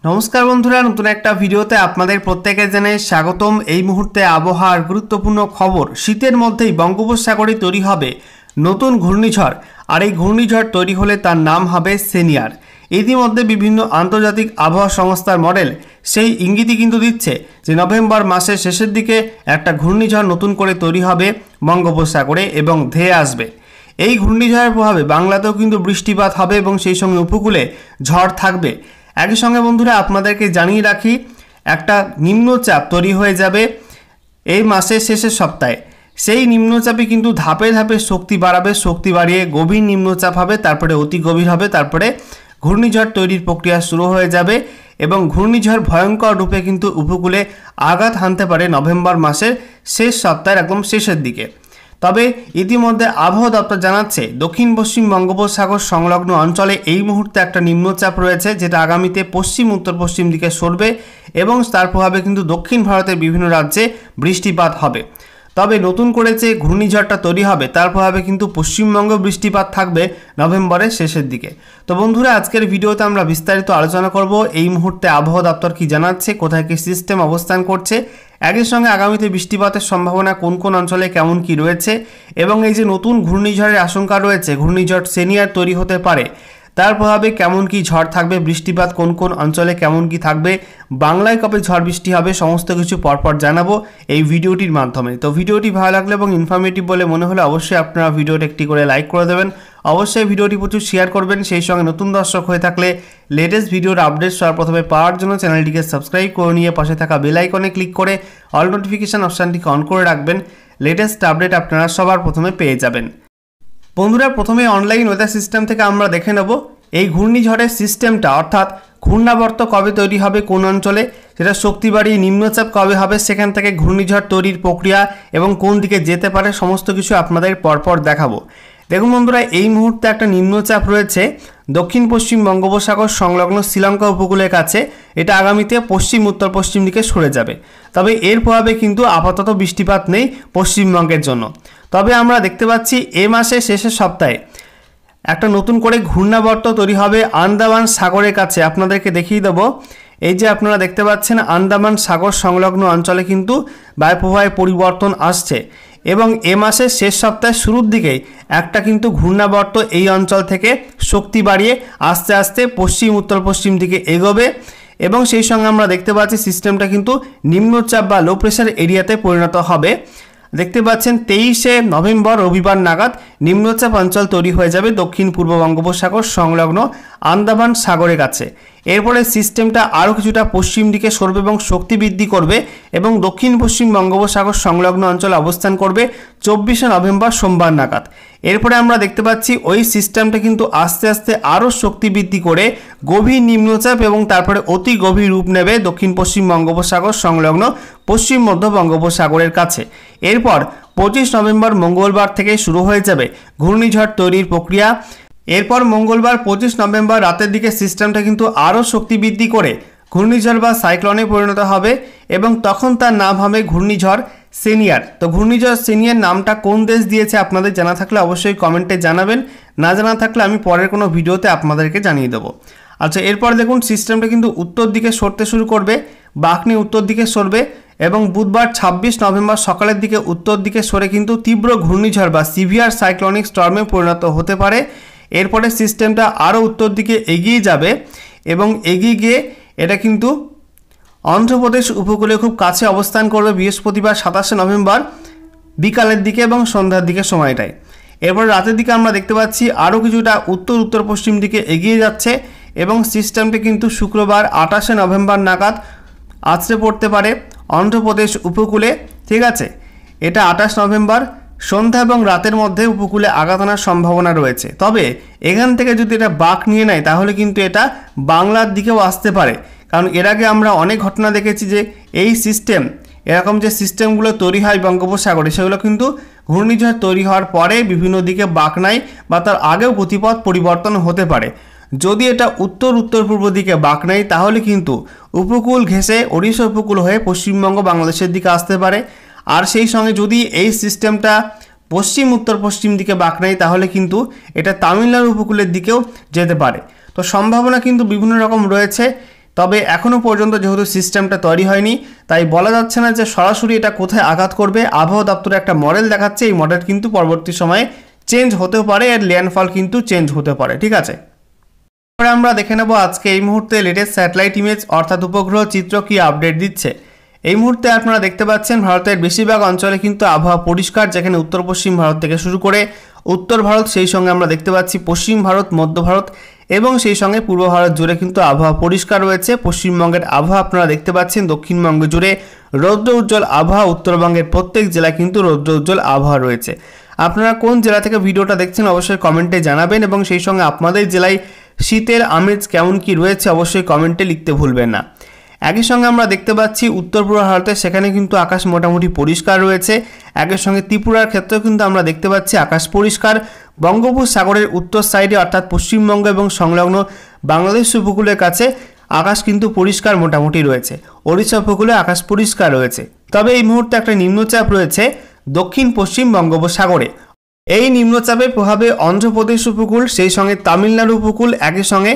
নমস্কার বন্ধুরা, নতুন একটা ভিডিওতে আপনাদের প্রত্যেকে জানাই স্বাগতম। এই মুহূর্তে আবহাওয়ার গুরুত্বপূর্ণ খবর। শীতের মধ্যেই বঙ্গোপসাগরে তৈরি হবে নতুন ঘূর্ণিঝড়, আর এই ঘূর্ণিঝড় তৈরি হলে তার নাম হবে সেনিয়ার। ইতিমধ্যে বিভিন্ন আন্তর্জাতিক আবহাওয়া সংস্থার মডেল সেই ইঙ্গিতই কিন্তু দিচ্ছে যে নভেম্বর মাসের শেষের দিকে একটা ঘূর্ণিঝড় নতুন করে তৈরি হবে বঙ্গোপসাগরে এবং ধেয়ে আসবে। এই ঘূর্ণিঝড়ের প্রভাবে বাংলাতেও কিন্তু বৃষ্টিপাত হবে এবং সেই সঙ্গে উপকূলে ঝড় থাকবে। একই সঙ্গে বন্ধুরা আপনাদেরকে জানিয়ে রাখি, একটা নিম্নচাপ তৈরি হয়ে যাবে এই মাসের শেষের সপ্তাহে। সেই নিম্নচাপে কিন্তু ধাপে ধাপে শক্তি বাড়াবে, শক্তি বাড়িয়ে গভীর নিম্নচাপ হবে, তারপরে অতি গভীর হবে, তারপরে ঘূর্ণিঝড় তৈরির প্রক্রিয়া শুরু হয়ে যাবে এবং ঘূর্ণিঝড় ভয়ঙ্কর রূপে কিন্তু উপকূলে আঘাত হানতে পারে নভেম্বর মাসের শেষ সপ্তাহের একদম শেষের দিকে। তবে ইতিমধ্যে আবহাওয়া দপ্তর জানাচ্ছে দক্ষিণ পশ্চিম বঙ্গোপসাগর সংলগ্ন অঞ্চলে এই মুহূর্তে একটা নিম্নচাপ রয়েছে, যেটা আগামীতে পশ্চিম উত্তর পশ্চিম দিকে সরবে এবং তার প্রভাবে কিন্তু দক্ষিণ ভারতের বিভিন্ন রাজ্যে বৃষ্টিপাত হবে। তবে নতুন করে যে ঘূর্ণিঝড়টা তৈরি হবে তার প্রভাবে কিন্তু পশ্চিমবঙ্গে বৃষ্টিপাত থাকবে নভেম্বরের শেষের দিকে। তো বন্ধুরা, আজকের ভিডিওতে আমরা বিস্তারিত আলোচনা করব এই মুহূর্তে আবহাওয়া দপ্তর কি জানাচ্ছে, কোথায় কি সিস্টেম অবস্থান করছে, একই সঙ্গে আগামীতে বৃষ্টিপাতের সম্ভাবনা কোন কোন অঞ্চলে কেমন কি রয়েছে, এবং এই যে নতুন ঘূর্ণিঝড়ের আশঙ্কা রয়েছে, ঘূর্ণিঝড় সেনিয়ার তৈরি হতে পারে, তার প্রভাবে কেমন কি ঝড় থাকবে, বৃষ্টিপাত কোন কোন অঞ্চলে কেমন কি থাকবে, বাংলায় কবে ঝড় বৃষ্টি হবে, সমস্ত কিছু পরপর জানাবো এই ভিডিওটির মাধ্যমে। তো ভিডিওটি ভালো লাগলে এবং ইনফরমেটিভ বলে মনে হলে অবশ্যই আপনারা ভিডিওটি একটি করে লাইক করে দেবেন, অবশ্যই ভিডিওটি প্রচুর শেয়ার করবেন। সেই সঙ্গে নতুন দর্শক হয়ে থাকলে লেটেস্ট ভিডিওর আপডেট সবার প্রথমে পাওয়ার জন্য চ্যানেলটিকে সাবস্ক্রাইব করে নিয়ে পাশে থাকা বেল আইকনে ক্লিক করে অল নোটিফিকেশন অপশানটিকে অন করে রাখবেন। লেটেস্ট আপডেট আপনারা সবার প্রথমে পেয়ে যাবেন। বন্ধুরা, প্রথমে অনলাইন ওয়েদার সিস্টেম থেকে আমরা দেখে নেব এই ঘূর্ণিঝড়ের সিস্টেমটা, অর্থাৎ ঘূর্ণাবর্ত কবে তৈরি হবে কোন অঞ্চলে, সেটা শক্তি বাড়িয়ে নিম্নচাপ কবে হবে, সেখান থেকে ঘূর্ণিঝড় তৈরির প্রক্রিয়া এবং কোন দিকে যেতে পারে সমস্ত কিছু আপনাদের পরপর দেখাবো। দেখুন বন্ধুরা, এই মুহূর্তে একটা নিম্নচাপ রয়েছে দক্ষিণ পশ্চিম বঙ্গোপসাগর সংলগ্ন শ্রীলঙ্কা উপকূলের কাছে। এটা আগামীতে পশ্চিম উত্তর পশ্চিম দিকে সরে যাবে। তবে এর প্রভাবে কিন্তু আপাতত বৃষ্টিপাত নেই পশ্চিমবঙ্গের জন্য। তবে আমরা দেখতে পাচ্ছি এ মাসের শেষের সপ্তাহে একটা নতুন করে ঘূর্ণাবর্ত তৈরি হবে আন্দামান সাগরের কাছে। আপনাদেরকে দেখিয়ে দেবো, এই যে আপনারা দেখতে পাচ্ছেন আন্দামান সাগর সংলগ্ন অঞ্চলে কিন্তু বায়ুপ্রবাহে পরিবর্তন আসছে এবং এ মাসের শেষ সপ্তাহের শুরুর দিকেই একটা কিন্তু ঘূর্ণাবর্ত এই অঞ্চল থেকে শক্তি বাড়িয়ে আস্তে আস্তে পশ্চিম উত্তর পশ্চিম দিকে এগোবে এবং সেই সঙ্গে আমরা দেখতে পাচ্ছি সিস্টেমটা কিন্তু নিম্নচাপ বা লো প্রেশার এরিয়াতে পরিণত হবে। দেখতে পাচ্ছেন 23শে নভেম্বর রবিবার নাগাদ নিম্নচাপ অঞ্চল তৈরি হয়ে যাবে দক্ষিণ পূর্ব বঙ্গোপসাগর সংলগ্ন আন্দামান সাগরের কাছে। এরপরে সিস্টেমটা আরও কিছুটা পশ্চিম দিকে সরবে এবং শক্তি বৃদ্ধি করবে এবং দক্ষিণ পশ্চিম বঙ্গোপসাগর সংলগ্ন অঞ্চলে অবস্থান করবে 24শে নভেম্বর সোমবার নাগাদ। এরপরে আমরা দেখতে পাচ্ছি ওই সিস্টেমটা কিন্তু আস্তে আস্তে আরও শক্তি বৃদ্ধি করে গভীর নিম্নচাপ এবং তারপরে অতি গভীর রূপ নেবে দক্ষিণ পশ্চিম বঙ্গোপসাগর সংলগ্ন পশ্চিম মধ্য বঙ্গোপসাগরের কাছে। এরপর 25 নভেম্বর মঙ্গলবার থেকে শুরু হয়ে যাবে ঘূর্ণিঝড় তৈরির প্রক্রিয়া। এরপর মঙ্গলবার 25 নভেম্বর রাতের দিকে সিস্টেমটা কিন্তু আরও শক্তি বৃদ্ধি করে ঘূর্ণিঝড় বা সাইক্লোনে পরিণত হবে এবং তখন তার নাম হবে ঘূর্ণিঝড় সেনিয়ার। তো ঘূর্ণিঝড় সেনিয়ার নামটা কোন দেশ দিয়েছে আপনাদের জানা থাকলে অবশ্যই কমেন্টে জানাবেন, না জানা থাকলে আমি পরের কোনো ভিডিওতে আপনাদেরকে জানিয়ে দেবো। আচ্ছা, এরপর দেখুন সিস্টেমটা কিন্তু উত্তর দিকে সরতে শুরু করবে, বাঁক নিয়ে উত্তর দিকে সরবে এবং বুধবার 26 নভেম্বর সকালের দিকে উত্তর দিকে সরে কিন্তু তীব্র ঘূর্ণিঝড় বা সিভিয়ার সাইক্লোনিক স্টর্মে পরিণত হতে পারে। এরপরে সিস্টেমটা আরও উত্তর দিকে এগিয়ে যাবে এবং এগিয়ে গিয়ে এটা কিন্তু অন্ধ্রপ্রদেশ উপকূলে খুব কাছে অবস্থান করবে বৃহস্পতিবার 27শে নভেম্বর বিকালের দিকে এবং সন্ধ্যার দিকে সময়টায়। এরপর রাতের দিকে আমরা দেখতে পাচ্ছি আরও কিছুটা উত্তর উত্তর পশ্চিম দিকে এগিয়ে যাচ্ছে এবং সিস্টেমটি কিন্তু শুক্রবার 28শে নভেম্বর নাগাদ আছড়ে পড়তে পারে অন্ধ্রপ্রদেশ উপকূলে। ঠিক আছে, এটা 28 নভেম্বর সন্ধ্যা এবং রাতের মধ্যে উপকূলে আঘাত আনার সম্ভাবনা রয়েছে। তবে এখান থেকে যদি এটা বাঁক নিয়ে নেয় তাহলে কিন্তু এটা বাংলার দিকেও আসতে পারে, কারণ এর আগে আমরা অনেক ঘটনা দেখেছি যে এই সিস্টেম, এরকম যে সিস্টেমগুলো তৈরি হয় বঙ্গোপসাগরে, সেগুলো কিন্তু ঘূর্ণিঝড় তৈরি হওয়ার পরে বিভিন্ন দিকে বাঁক নেয় বা তার আগেও গতিপথ পরিবর্তন হতে পারে। যদি এটা উত্তর উত্তর পূর্ব দিকে বাঁক নেয় তাহলে কিন্তু উপকূল ঘেঁষে ওড়িশা উপকূল হয়ে পশ্চিমবঙ্গ বাংলাদেশের দিকে আসতে পারে। আর সেই সঙ্গে যদি এই সিস্টেমটা পশ্চিম উত্তর পশ্চিম দিকে বাঁক নেয় তাহলে কিন্তু এটা তামিলনাড়ু উপকূলের দিকেও যেতে পারে। তো সম্ভাবনা কিন্তু বিভিন্ন রকম রয়েছে। তবে এখনও পর্যন্ত যেহেতু সিস্টেমটা তৈরি হয়নি, তাই বলা যাচ্ছে না যে সরাসরি এটা কোথায় আঘাত করবে। আবহাওয়া দপ্তরে একটা মডেল দেখাচ্ছে, এই মডেল কিন্তু পরবর্তী সময়ে চেঞ্জ হতেও পারে, এর ল্যান্ডফল কিন্তু চেঞ্জ হতে পারে। ঠিক আছে, এরপরে আমরা দেখে নেব আজকে এই মুহূর্তে লেটেস্ট স্যাটেলাইট ইমেজ অর্থাৎ উপগ্রহ চিত্র কি আপডেট দিচ্ছে। এই মুহূর্তে আপনারা দেখতে পাচ্ছেন ভারতের বেশিরভাগ অঞ্চলে কিন্তু আবহাওয়া পরিষ্কার, যেখানে উত্তর পশ্চিম ভারত থেকে শুরু করে উত্তর ভারত, সেই সঙ্গে আমরা দেখতে পাচ্ছি পশ্চিম ভারত, মধ্য ভারত এবং সেই সঙ্গে পূর্ব ভারত জুড়ে কিন্তু আবহাওয়া পরিষ্কার রয়েছে। পশ্চিমবঙ্গের আবহাওয়া আপনারা দেখতে পাচ্ছেন, দক্ষিণবঙ্গ জুড়ে রৌদ্র উজ্জ্বল আবহাওয়া, উত্তরবঙ্গের প্রত্যেক জেলায় কিন্তু রৌদ্র উজ্জ্বল আবহাওয়া রয়েছে। আপনারা কোন জেলা থেকে ভিডিওটা দেখছেন অবশ্যই কমেন্টে জানাবেন এবং সেই সঙ্গে আপনাদের জেলায় শীতের আমেজ কেমন কি রয়েছে অবশ্যই কমেন্টে লিখতে ভুলবেন না। একই সঙ্গে আমরা দেখতে পাচ্ছি উত্তর পূর্ব ভারতে সেখানে কিন্তু আকাশ মোটামুটি পরিষ্কার রয়েছে। একই সঙ্গে ত্রিপুরার ক্ষেত্রেও কিন্তু আমরা দেখতে পাচ্ছি আকাশ পরিষ্কার। বঙ্গোপসাগরের উত্তর সাইডে অর্থাৎ পশ্চিমবঙ্গ এবং সংলগ্ন বাংলাদেশ উপকূলের কাছে আকাশ কিন্তু পরিষ্কার মোটামুটি রয়েছে। ওড়িশা উপকূলে আকাশ পরিষ্কার রয়েছে। তবে এই মুহূর্তে একটা নিম্নচাপ রয়েছে দক্ষিণ পশ্চিম বঙ্গোপসাগরে। এই নিম্নচাপের প্রভাবে অন্ধ্রপ্রদেশ উপকূল, সেই সঙ্গে তামিলনাড়ু উপকূল, একই সঙ্গে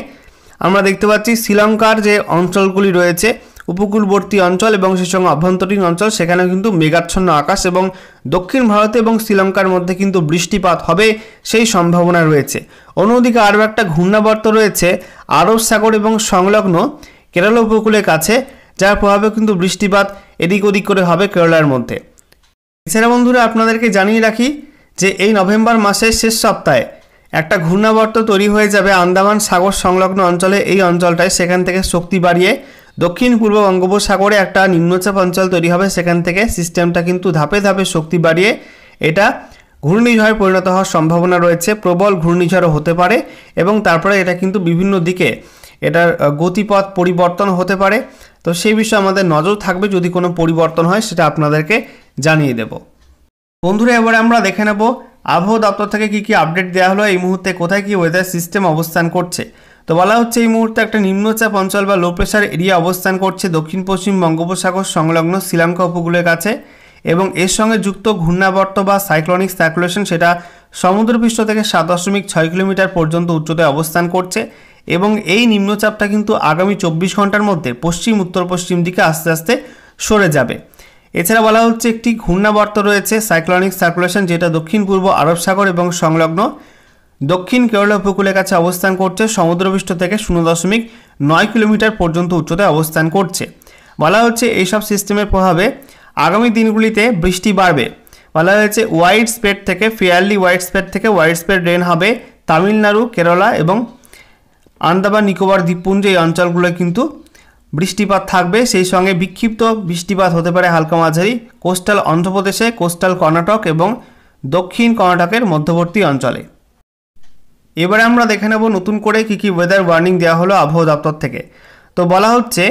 আমরা দেখতে পাচ্ছি শ্রীলঙ্কার যে অঞ্চলগুলি রয়েছে উপকূলবর্তী অঞ্চল এবং সেই সঙ্গে অভ্যন্তরীণ অঞ্চল, সেখানেও কিন্তু মেঘাচ্ছন্ন আকাশ এবং দক্ষিণ ভারত এবং শ্রীলঙ্কার মধ্যে কিন্তু বৃষ্টিপাত হবে সেই সম্ভাবনা রয়েছে। অন্যদিকে আরও একটা ঘূর্ণাবর্ত রয়েছে আরব সাগর এবং সংলগ্ন কেরালা উপকূলের কাছে, যার প্রভাবে কিন্তু বৃষ্টিপাত এদিক ওদিক করে হবে কেরালার মধ্যে। এছাড়া বন্ধুরা আপনাদেরকে জানিয়ে রাখি যে এই নভেম্বর মাসের শেষ সপ্তাহে একটা ঘূর্ণাবর্ত তৈরি হয়ে যাবে আন্দামান সাগর সংলগ্ন অঞ্চলে। এই অঞ্চলটায় সেখান থেকে শক্তি বাড়িয়ে দক্ষিণ পূর্ব বঙ্গোপসাগরে একটা নিম্নচাপ অঞ্চল তৈরি হবে। সেখান থেকে সিস্টেমটা কিন্তু ধাপে ধাপে শক্তি বাড়িয়ে এটা ঘূর্ণিঝড়ে পরিণত হওয়ার সম্ভাবনা রয়েছে। প্রবল ঘূর্ণিঝড়ও হতে পারে এবং তারপরে এটা কিন্তু বিভিন্ন দিকে এটার গতিপথ পরিবর্তন হতে পারে। তো সেই বিষয়ে আমাদের নজর থাকবে, যদি কোনো পরিবর্তন হয় সেটা আপনাদেরকে জানিয়ে দেব। বন্ধুরা এবারে আমরা দেখে নেব আবহাওয়া দপ্তর থেকে কি কি আপডেট দেওয়া হলো, এই মুহূর্তে কোথায় কি ওয়েদার সিস্টেম অবস্থান করছে। তো বলা হচ্ছে এই মুহূর্তে একটা নিম্নচাপ অঞ্চল বা লো প্রেশার এরিয়া অবস্থান করছে দক্ষিণ পশ্চিম বঙ্গোপসাগর সংলগ্ন শ্রীলঙ্কা উপকূলের কাছে এবং এর সঙ্গে যুক্ত ঘূর্ণাবর্ত বা সাইক্লোনিক সার্কুলেশন সেটা সমুদ্রপৃষ্ঠ থেকে 7.6 কিলোমিটার পর্যন্ত উচ্চতায় অবস্থান করছে এবং এই নিম্নচাপটা কিন্তু আগামী 24 ঘন্টার মধ্যে পশ্চিম উত্তর পশ্চিম দিকে আস্তে আস্তে সরে যাবে। এছাড়া বলা হচ্ছে একটি ঘূর্ণাবর্ত রয়েছে সাইক্লোনিক সার্কুলেশন, যেটা দক্ষিণ পূর্ব আরব সাগর এবং সংলগ্ন দক্ষিণ কেরলা উপকূলের কাছে অবস্থান করছে, সমুদ্রপৃষ্ঠ থেকে 0.9 কিলোমিটার পর্যন্ত উচ্চতায় অবস্থান করছে। বলা হচ্ছে এইসব সিস্টেমের প্রভাবে আগামী দিনগুলিতে বৃষ্টি বাড়বে। বলা হয়েছে ওয়াইড স্প্রেড থেকে ফেয়ারলি ওয়াইড স্প্রেড থেকে ওয়াইড স্প্রেড রেন হবে তামিলনাড়ু, কেরালা এবং আন্দামান নিকোবর দ্বীপপুঞ্জ, এই অঞ্চলগুলো কিন্তু বৃষ্টিপাত থাকবে। সেই সঙ্গে বিক্ষিপ্ত বৃষ্টিপাত হতে পারে হালকা মাঝারি কোস্টাল অন্ধ্রপ্রদেশে, কোস্টাল কর্ণাটক এবং দক্ষিণ কর্ণাটকের মধ্যবর্তী অঞ্চলে। এবারে আমরা দেখে নেব নতুন করে কি কি ওয়েদার ওয়ার্নিং দেওয়া হলো আবহাওয়া দপ্তর থেকে। তো বলা হচ্ছে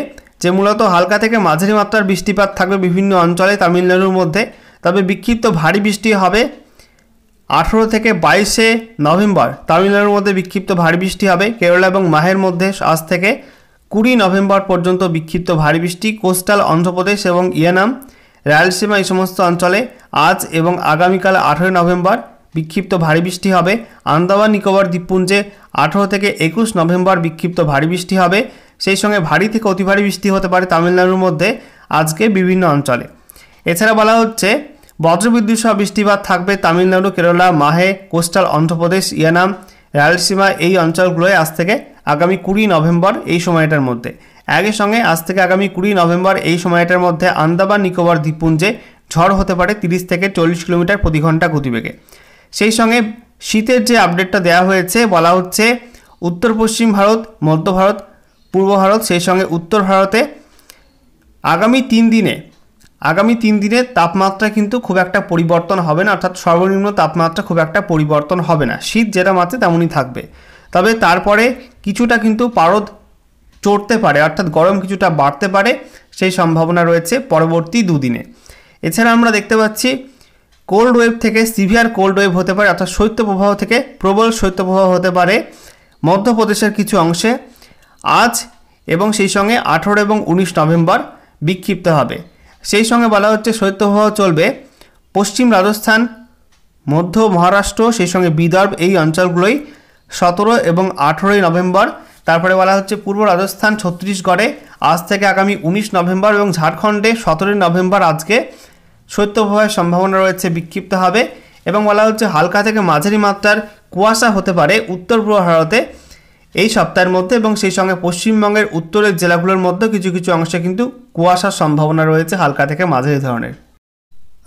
যে মূলত হালকা থেকে মাঝারি মাত্রার বৃষ্টিপাত থাকবে বিভিন্ন অঞ্চলে তামিলনাড়ুর মধ্যে, তবে বিক্ষিপ্ত ভারী বৃষ্টি হবে 18 থেকে 22 নভেম্বর তামিলনাড়ুর মধ্যে বিক্ষিপ্ত ভারী বৃষ্টি হবে। কেরালা এবং মাহের মধ্যে আজ থেকে 20 নভেম্বর পর্যন্ত বিক্ষিপ্ত ভারী বৃষ্টি। কোস্টাল অন্ধ্রপ্রদেশ এবং ইয়ানাম, রায়লসীমা এই সমস্ত অঞ্চলে আজ এবং আগামীকাল 18 নভেম্বর বিক্ষিপ্ত ভারী বৃষ্টি হবে। আন্দামান নিকোবর দ্বীপপুঞ্জে 18 থেকে 21 নভেম্বর বিক্ষিপ্ত ভারী বৃষ্টি হবে। সেই সঙ্গে ভারী থেকে অতি ভারী বৃষ্টি হতে পারে তামিলনাড়ুর মধ্যে আজকে বিভিন্ন অঞ্চলে। এছাড়া বলা হচ্ছে বজ্রবিদ্যুৎ সহ বৃষ্টিপাত থাকবে তামিলনাড়ু, কেরালা, মাহে, কোস্টাল অন্ধ্রপ্রদেশ, ইয়ানাম, রায়লসীমা এই অঞ্চলগুলোয় আজ থেকে আগামী 20 নভেম্বর এই সময়টার মধ্যে। একই সঙ্গে আজ থেকে আগামী 20 নভেম্বর এই সময়টার মধ্যে আন্দামান নিকোবর দ্বীপপুঞ্জে ঝড় হতে পারে 30 থেকে 40 কিলোমিটার প্রতি ঘন্টা গতিবেগে। সেই সঙ্গে শীতের যে আপডেটটা দেওয়া হয়েছে, বলা হচ্ছে উত্তর পশ্চিম ভারত, মধ্য ভারত, পূর্ব ভারত, সেই সঙ্গে উত্তর ভারতে আগামী 3 দিনে তাপমাত্রা কিন্তু খুব একটা পরিবর্তন হবে না, অর্থাৎ সর্বনিম্ন তাপমাত্রা খুব একটা পরিবর্তন হবে না, শীত যেটা মাত্রে তেমনই থাকবে। তবে তারপরে কিছুটা কিন্তু পারদ চড়তে পারে, অর্থাৎ গরম কিছুটা বাড়তে পারে, সেই সম্ভাবনা রয়েছে পরবর্তী 2 দিনে। এছাড়া আমরা দেখতে পাচ্ছি কোল্ড ওয়েভ থেকে সিভিয়ার কোল্ড ওয়েভ হতে পারে, অর্থাৎ শৈত্যপ্রবাহ থেকে প্রবল শৈত্যপ্রবাহ হতে পারে মধ্যপ্রদেশের কিছু অংশে আজ এবং সেই সঙ্গে 18 এবং 19 নভেম্বর বিক্ষিপ্ত হবে। সেই সঙ্গে বলা হচ্ছে শৈত্যপ্রবাহ চলবে পশ্চিম রাজস্থান, মধ্য মহারাষ্ট্র, সেই সঙ্গে বিদর্ভ এই অঞ্চলগুলোই 17 এবং 18 নভেম্বর। তারপরে বলা হচ্ছে পূর্ব রাজস্থান, ছত্তিশগড়ে আজ থেকে আগামী 19 নভেম্বর এবং ঝাড়খণ্ডে 17 নভেম্বর আজকে শৈত্যপ্রবাহের সম্ভাবনা রয়েছে, বিক্ষিপ্ত হবে এবং বলা হচ্ছে হালকা থেকে মাঝারি মাত্রার কুয়াশা হতে পারে উত্তর পূর্ব ভারতে এই সপ্তাহের মধ্যে এবং সেই সঙ্গে পশ্চিমবঙ্গের উত্তরের জেলাগুলোর মধ্যে কিছু কিছু অংশে কিন্তু কুয়াশার সম্ভাবনা রয়েছে হালকা থেকে মাঝারি ধরনের।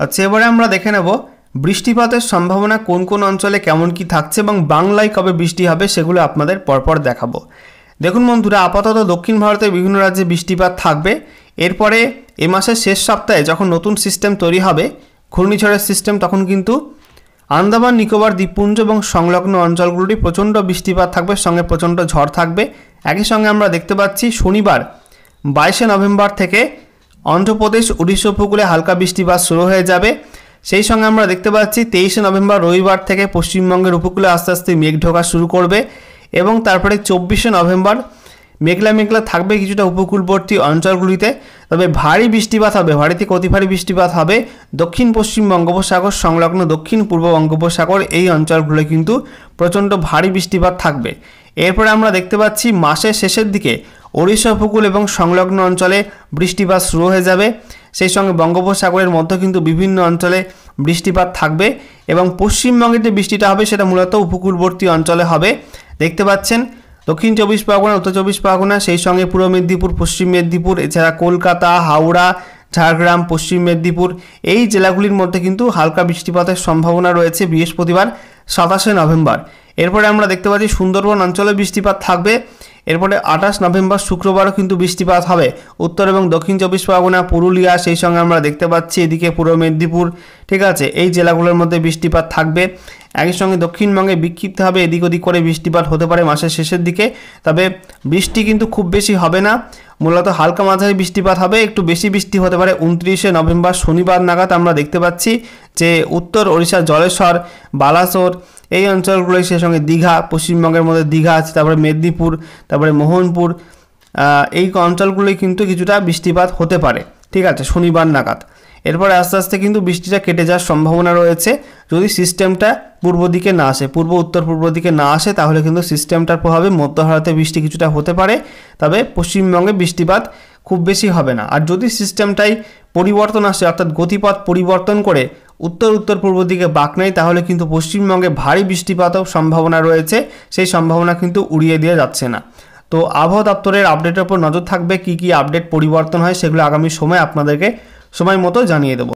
আচ্ছা, এবারে আমরা দেখে নেব বৃষ্টিপাতের সম্ভাবনা কোন কোন অঞ্চলে কেমন কি থাকছে এবং বাংলায় কবে বৃষ্টি হবে সেগুলো আপনাদের পরপর দেখাবো। দেখুন বন্ধুরা, আপাতত দক্ষিণ ভারতের বিভিন্ন রাজ্যে বৃষ্টিপাত থাকবে। এরপরে এ মাসের শেষ সপ্তাহে যখন নতুন সিস্টেম তৈরি হবে, ঘূর্ণিঝড়ের সিস্টেম, তখন কিন্তু আন্দামান নিকোবর দ্বীপপুঞ্জ এবং সংলগ্ন অঞ্চলগুলোটি প্রচণ্ড বৃষ্টিপাত থাকবে, সঙ্গে প্রচণ্ড ঝড় থাকবে। একই সঙ্গে আমরা দেখতে পাচ্ছি শনিবার 22 নভেম্বর থেকে অন্ধ্রপ্রদেশ উড়িষ্যা উপকূলে হালকা বৃষ্টিপাত শুরু হয়ে যাবে। সেই সঙ্গে আমরা দেখতে পাচ্ছি 23 নভেম্বর রবিবার থেকে পশ্চিমবঙ্গের উপকূলে আস্তে আস্তে মেঘ ঢোকা শুরু করবে এবং তারপরে 24 নভেম্বর মেঘলা মেঘলা থাকবে কিছুটা উপকূলবর্তী অঞ্চলগুলিতে। তবে ভারী বৃষ্টিপাত হবে, ভারী থেকে অতি ভারী বৃষ্টিপাত হবে দক্ষিণ পশ্চিম বঙ্গোপসাগর সংলগ্ন দক্ষিণ পূর্ব বঙ্গোপসাগর এই অঞ্চলগুলো কিন্তু প্রচণ্ড ভারী বৃষ্টিপাত থাকবে। এরপরে আমরা দেখতে পাচ্ছি মাসের শেষের দিকে ওড়িশা উপকূল এবং সংলগ্ন অঞ্চলে বৃষ্টিপাত শুরু হয়ে যাবে। সেই সঙ্গে বঙ্গোপসাগরের মধ্যে কিন্তু বিভিন্ন অঞ্চলে বৃষ্টিপাত থাকবে এবং পশ্চিমবঙ্গে যে বৃষ্টিটা হবে সেটা মূলত উপকূলবর্তী অঞ্চলে হবে। দেখতে পাচ্ছেন দক্ষিণ 24 পরগনা, উত্তর 24 পরগনা, সেই সঙ্গে পূর্ব মেদিনীপুর, পশ্চিম মেদিনীপুর, এছাড়া কলকাতা, হাওড়া, ঝাড়গ্রাম, পশ্চিম মেদিনীপুর এই জেলাগুলির মধ্যে কিন্তু হালকা বৃষ্টিপাতের সম্ভাবনা রয়েছে বৃহস্পতিবার 27 নভেম্বর। এরপরে আমরা দেখতে পাচ্ছি সুন্দরবন অঞ্চলে বৃষ্টিপাত থাকবে। এরপরে 28 নভেম্বর শুক্রবারও কিন্তু বৃষ্টিপাত হবে উত্তর এবং দক্ষিণ 24 পরগনা, পুরুলিয়া, সেই সঙ্গে আমরা দেখতে পাচ্ছি এদিকে পূর্ব মেদিনীপুর, ঠিক আছে, এই জেলাগুলোর মধ্যে বৃষ্টিপাত থাকবে। একই সঙ্গে দক্ষিণবঙ্গে বিক্ষিপ্ত হবে এদিক ওদিক করে বৃষ্টিপাত হতে পারে মাসের শেষের দিকে। তবে বৃষ্টি কিন্তু খুব বেশি হবে না, মূলত হালকা মাঝারি বৃষ্টিপাত হবে। একটু বেশি বৃষ্টি হতে পারে 29 নভেম্বর শনিবার নাগাদ। আমরা দেখতে পাচ্ছি যে উত্তর ওড়িশার জলেশ্বর, বালাসোর এই অঞ্চলগুলোই, সেই সঙ্গে দীঘা, পশ্চিমবঙ্গের মধ্যে দীঘা আছে, তারপরে মেদিনীপুর, তারপরে মোহনপুর, এই অঞ্চলগুলোই কিন্তু কিছুটা বৃষ্টিপাত হতে পারে, ঠিক আছে, শনিবার নাগাদ। এরপরে আস্তে আস্তে কিন্তু বৃষ্টিটা কেটে যাওয়ার সম্ভাবনা রয়েছে যদি সিস্টেমটা পূর্ব দিকে না আসে, পূর্ব উত্তর পূর্ব দিকে না আসে, তাহলে কিন্তু সিস্টেমটার প্রভাবে মধ্য ভারতে বৃষ্টি কিছুটা হতে পারে। তবে পশ্চিমবঙ্গে বৃষ্টিপাত খুব বেশি হবে না। আর যদি সিস্টেমটাই পরিবর্তন আসে, অর্থাৎ গতিপথ পরিবর্তন করে উত্তর উত্তর পূর্ব দিকে বাঁক নেয়, তাহলে কিন্তু পশ্চিমবঙ্গে ভারী বৃষ্টিপাতও সম্ভাবনা রয়েছে, সেই সম্ভাবনা কিন্তু উড়িয়ে দিয়ে যাচ্ছে না। তো আবহাওয়া দপ্তরের আপডেটের উপর নজর থাকবে, কি কি আপডেট পরিবর্তন হয় সেগুলো আগামী সময় আপনাদেরকে সময় মতো জানিয়ে দেবো।